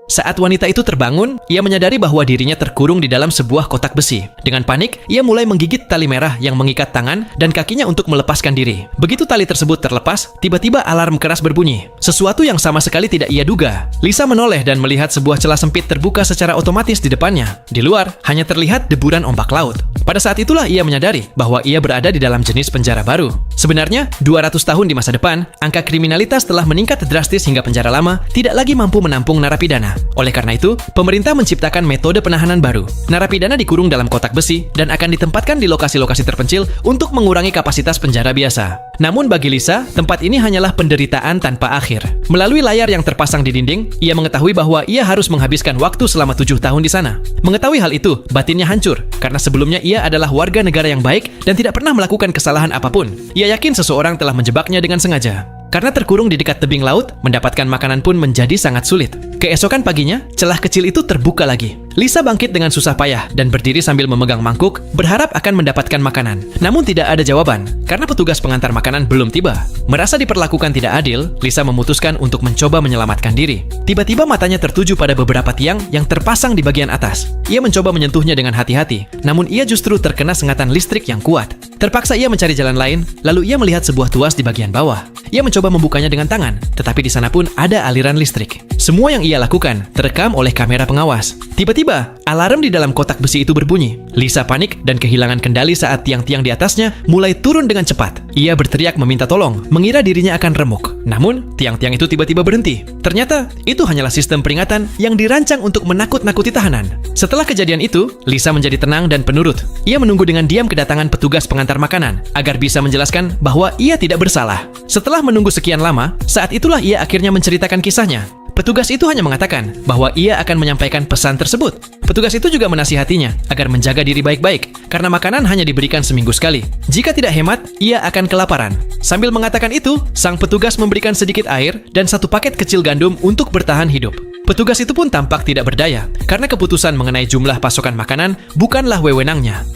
Saat wanita itu terbangun, ia menyadari bahwa dirinya terkurung di dalam sebuah kotak besi. Dengan panik, ia mulai menggigit tali merah yang mengikat tangan dan kakinya untuk melepaskan diri. Begitu tali tersebut terlepas, tiba-tiba alarm keras berbunyi. Sesuatu yang sama sekali tidak ia duga. Lisa menoleh dan melihat sebuah celah sempit terbuka secara otomatis di depannya. Di luar, hanya terlihat deburan ombak laut. Pada saat itulah ia menyadari bahwa ia berada di dalam jenis penjara baru. Sebenarnya, 200 tahun di masa depan, angka kriminalitas telah meningkat drastis hingga penjara lama tidak lagi mampu menampung narapidana. Oleh karena itu, pemerintah menciptakan metode penahanan baru. Narapidana dikurung dalam kotak besi dan akan ditempatkan di lokasi-lokasi terpencil untuk mengurangi kapasitas penjara biasa. Namun bagi Lisa, tempat ini hanyalah penderitaan tanpa akhir. Melalui layar yang terpasang di dinding, ia mengetahui bahwa ia harus menghabiskan waktu selama 7 tahun di sana. Mengetahui hal itu, batinnya hancur, karena sebelumnya ia adalah warga negara yang baik dan tidak pernah melakukan kesalahan apapun. Ia yakin seseorang telah menjebaknya dengan sengaja. Karena terkurung di dekat tebing laut, mendapatkan makanan pun menjadi sangat sulit. Keesokan paginya, celah kecil itu terbuka lagi. Lisa bangkit dengan susah payah dan berdiri sambil memegang mangkuk, berharap akan mendapatkan makanan. Namun tidak ada jawaban, karena petugas pengantar makanan belum tiba. Merasa diperlakukan tidak adil, Lisa memutuskan untuk mencoba menyelamatkan diri. Tiba-tiba matanya tertuju pada beberapa tiang yang terpasang di bagian atas. Ia mencoba menyentuhnya dengan hati-hati, namun ia justru terkena sengatan listrik yang kuat. Terpaksa ia mencari jalan lain, lalu ia melihat sebuah tuas di bagian bawah. Ia mencoba membukanya dengan tangan, tetapi di sana pun ada aliran listrik. Semua yang ia lakukan terekam oleh kamera pengawas. Tiba-tiba, alarm di dalam kotak besi itu berbunyi. Lisa panik dan kehilangan kendali saat tiang-tiang di atasnya mulai turun dengan cepat. Ia berteriak meminta tolong, mengira dirinya akan remuk. Namun, tiang-tiang itu tiba-tiba berhenti. Ternyata, itu hanyalah sistem peringatan yang dirancang untuk menakut-nakuti tahanan. Setelah kejadian itu, Lisa menjadi tenang dan penurut. Ia menunggu dengan diam kedatangan petugas pengantar makanan, agar bisa menjelaskan bahwa ia tidak bersalah. Setelah menunggu sekian lama, saat itulah ia akhirnya menceritakan kisahnya. Petugas itu hanya mengatakan bahwa ia akan menyampaikan pesan tersebut. Petugas itu juga menasihatinya agar menjaga diri baik-baik, karena makanan hanya diberikan seminggu sekali. Jika tidak hemat, ia akan kelaparan. Sambil mengatakan itu, sang petugas memberikan sedikit air dan satu paket kecil gandum untuk bertahan hidup. Petugas itu pun tampak tidak berdaya, karena keputusan mengenai jumlah pasokan makanan bukanlah wewenangnya.